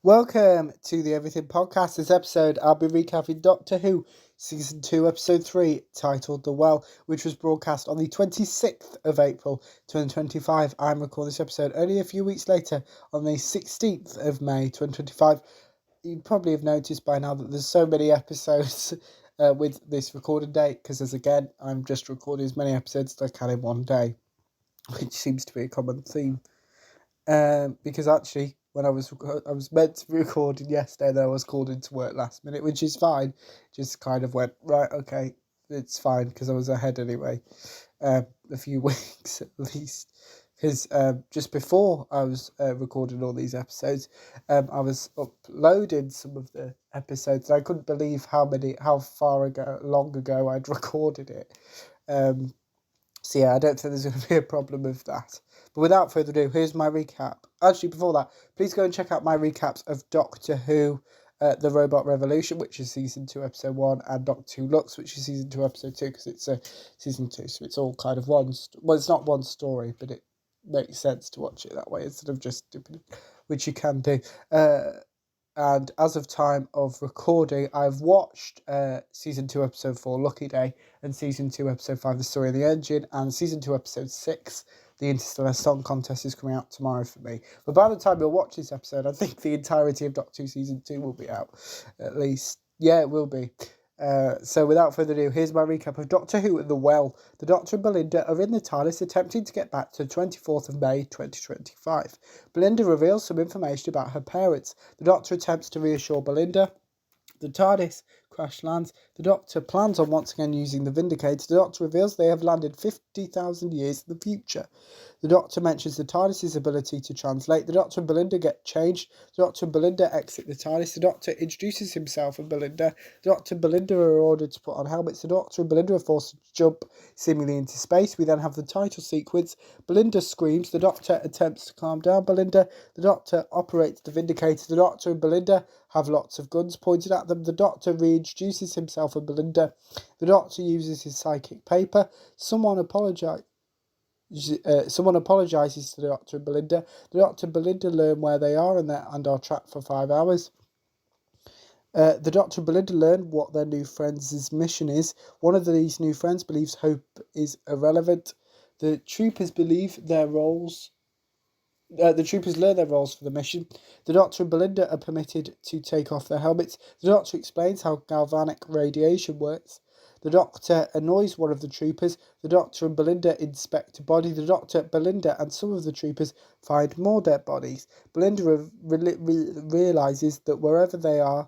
Welcome to the Everything Podcast. This episode, I'll be recapping Doctor Who Season 2, Episode 3, titled The Well, which was broadcast on the 26th of April, 2025. I'm recording this episode only a few weeks later, on the 16th of May, 2025. You probably have noticed by now that there's so many episodes with this recording date, because as again, I'm just recording as many episodes as I can in one day, which seems to be a common theme. Because actually, when I was meant to be recording yesterday, then I was called into work last minute, which is fine. Just kind of went, right, okay, it's fine, because I was ahead anyway, a few weeks at least. Because just before I was recording all these episodes, I was uploading some of the episodes, and I couldn't believe how long ago I'd recorded it. So yeah, I don't think there's going to be a problem with that. But without further ado, here's my recap. Actually, before that, please go and check out my recaps of Doctor Who, The Robot Revolution, which is Season 2, Episode 1, and Doctor Who Lux, which is Season 2, Episode 2, because it's Season 2, so it's all kind of one... Well, it's not one story, but it makes sense to watch it that way, instead of just... which you can do. And as of time of recording, I've watched Season 2, Episode 4, Lucky Day, and Season 2, Episode 5, The Story of the Engine, and Season 2, Episode 6, The Interstellar Song Contest, is coming out tomorrow for me. But by the time you'll watch this episode, I think the entirety of Doctor Who Season 2 will be out. At least, yeah, it will be. So without further ado, here's my recap of Doctor Who at the Well. The Doctor and Belinda are in the TARDIS attempting to get back to the 24th of May 2025. Belinda reveals some information about her parents. The Doctor attempts to reassure Belinda. The TARDIS crash lands. The Doctor plans on once again using the Vindicator. The Doctor reveals they have landed 50,000 years in the future. The Doctor mentions the TARDIS's ability to translate. The Doctor and Belinda get changed. The Doctor and Belinda exit the TARDIS. The Doctor introduces himself and Belinda. The Doctor and Belinda are ordered to put on helmets. The Doctor and Belinda are forced to jump seemingly into space. We then have the title sequence. Belinda screams. The Doctor attempts to calm down Belinda. The Doctor operates the Vindicator. The Doctor and Belinda have lots of guns pointed at them. The Doctor reintroduces himself and Belinda. The Doctor uses his psychic paper. Someone apologises to the Doctor and Belinda. The Doctor and Belinda learn where they are and are trapped for 5 hours. The Doctor and Belinda learn what their new friends' mission is. One of these new friends believes hope is irrelevant. The troopers learn their roles for the mission. The Doctor and Belinda are permitted to take off their helmets. The Doctor explains how galvanic radiation works. The Doctor annoys one of the troopers. The Doctor and Belinda inspect a body. The Doctor, Belinda, and some of the troopers find more dead bodies. Belinda realises that wherever they are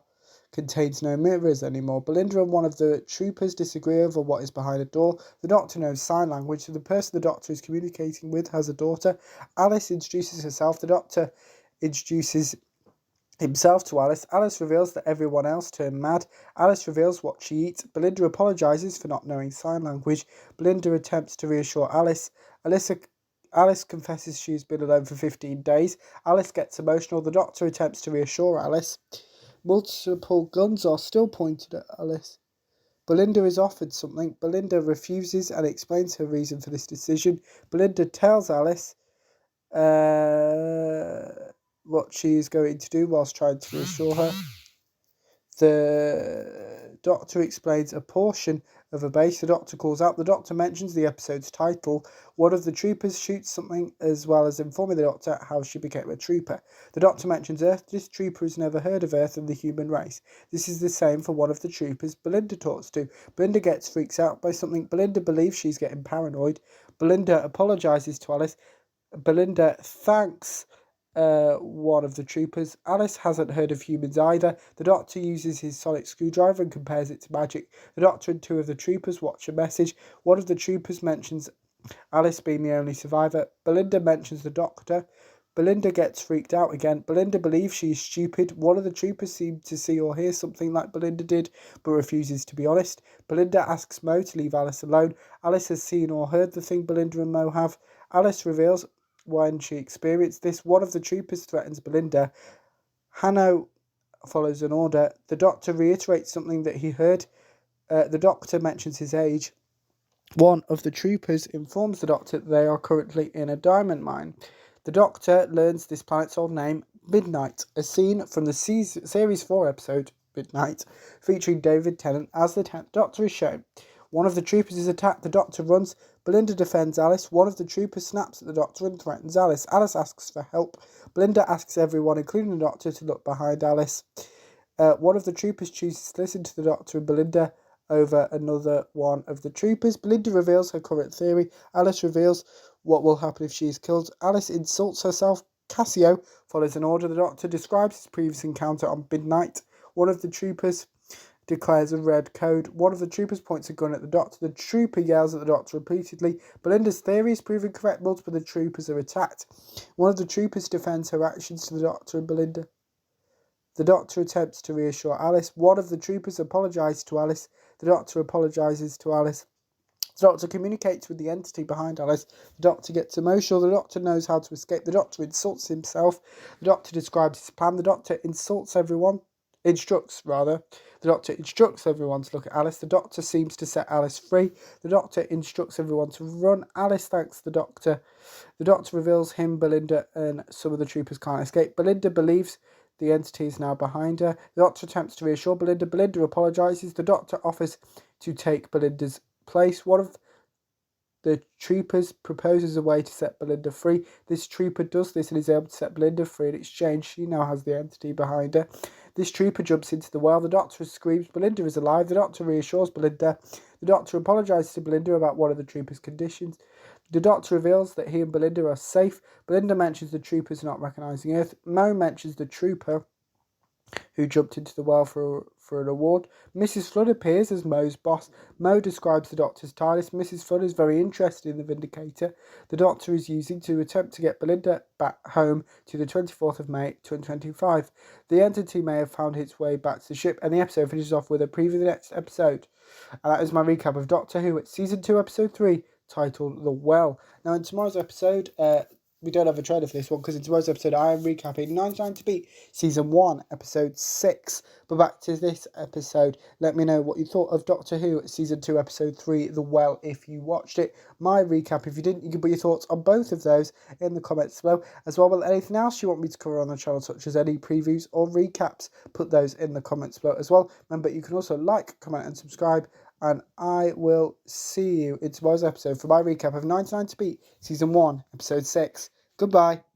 contains no mirrors anymore. Belinda and one of the troopers disagree over what is behind a door. The Doctor knows sign language, so the person the Doctor is communicating with has a daughter. Alice introduces herself. The Doctor introduces himself to Alice. Alice reveals that everyone else turned mad. Alice reveals what she eats. Belinda apologises for not knowing sign language. Belinda attempts to reassure Alice. Alice confesses she's been alone for 15 days. Alice gets emotional. The Doctor attempts to reassure Alice. Multiple guns are still pointed at Alice. Belinda is offered something. Belinda refuses and explains her reason for this decision. Belinda tells Alice what she is going to do whilst trying to reassure her. The Doctor explains a portion of a base. The Doctor calls out. The Doctor mentions the episode's title. One of the troopers shoots something, as well as informing the Doctor how she became a trooper. The Doctor mentions Earth. This trooper has never heard of Earth and the human race. This is the same for one of the troopers Belinda talks to. Belinda freaks out by something. Belinda believes she's getting paranoid. Belinda apologises to Alice. Belinda thanks one of the troopers. Alice hasn't heard of humans either. The Doctor uses his sonic screwdriver and compares it to magic. The Doctor and two of the troopers watch a message. One of the troopers mentions Alice being the only survivor. Belinda mentions the Doctor. Belinda gets freaked out again. Belinda believes she's stupid. One of the troopers seems to see or hear something like Belinda did, but refuses to be honest. Belinda asks Mo to leave Alice alone. Alice has seen or heard the thing Belinda and Mo have. Alice reveals when she experienced this. One of the troopers threatens Belinda. Hanno follows an order. The Doctor reiterates something that he heard. The Doctor mentions his age. One of the troopers informs the Doctor that they are currently in a diamond mine. The Doctor learns this planet's old name, Midnight, a scene from the Series 4 episode Midnight, featuring David Tennant as the Doctor is shown. One of the troopers is attacked, the Doctor runs, Belinda defends Alice, one of the troopers snaps at the Doctor and threatens Alice. Alice asks for help. Belinda asks everyone, including the Doctor, to look behind Alice. One of the troopers chooses to listen to the Doctor and Belinda over another one of the troopers. Belinda reveals her current theory. Alice reveals what will happen if she is killed. Alice insults herself. Cassio follows an order. The Doctor describes his previous encounter on Midnight. One of the troopers declares a red code. One of the troopers points a gun at the Doctor. The trooper yells at the Doctor repeatedly. Belinda's theory is proven correct. Multiple of the troopers are attacked. One of the troopers defends her actions to the Doctor and Belinda. The Doctor attempts to reassure Alice. One of the troopers apologises to Alice. The Doctor apologises to Alice. The Doctor communicates with the entity behind Alice. The Doctor gets emotional. The Doctor knows how to escape. The Doctor insults himself. The Doctor describes his plan. The Doctor instructs everyone to look at Alice. The Doctor seems to set Alice free. The Doctor instructs everyone to run. Alice thanks the Doctor. The Doctor reveals him, Belinda, and some of the troopers can't escape. Belinda believes the entity is now behind her. The Doctor attempts to reassure Belinda. Belinda apologises. The Doctor offers to take Belinda's place. One of the troopers proposes a way to set Belinda free. This trooper does this and is able to set Belinda free. In exchange, she now has the entity behind her. This trooper jumps into the well. The Doctor screams, Belinda is alive. The Doctor reassures Belinda. The Doctor apologises to Belinda about one of the trooper's conditions. The Doctor reveals that he and Belinda are safe. Belinda mentions the troopers not recognising Earth. Mo mentions the trooper who jumped into the well for an award. Mrs. Flood appears as Mo's boss. Mo describes the Doctor's TARDIS. Mrs. Flood is very interested in the Vindicator the Doctor is using to attempt to get Belinda back home to the 24th of May 2025. The entity may have found its way back to the ship, and the episode finishes off with a preview of the next episode. And that is my recap of Doctor Who. It's Season 2, Episode 3, titled The Well. Now, in tomorrow's episode, we don't have a trailer for this one because in tomorrow's episode I am recapping 99 to Beat Season 1, Episode 6. But back to this episode, let me know what you thought of Doctor Who Season 2, Episode 3, The Well, if you watched it. My recap, if you didn't, you can put your thoughts on both of those in the comments below. As well as anything else you want me to cover on the channel, such as any previews or recaps, put those in the comments below as well. Remember, you can also like, comment and subscribe. And I will see you in tomorrow's episode for my recap of 99 to Beat Season 1, Episode 6. Goodbye.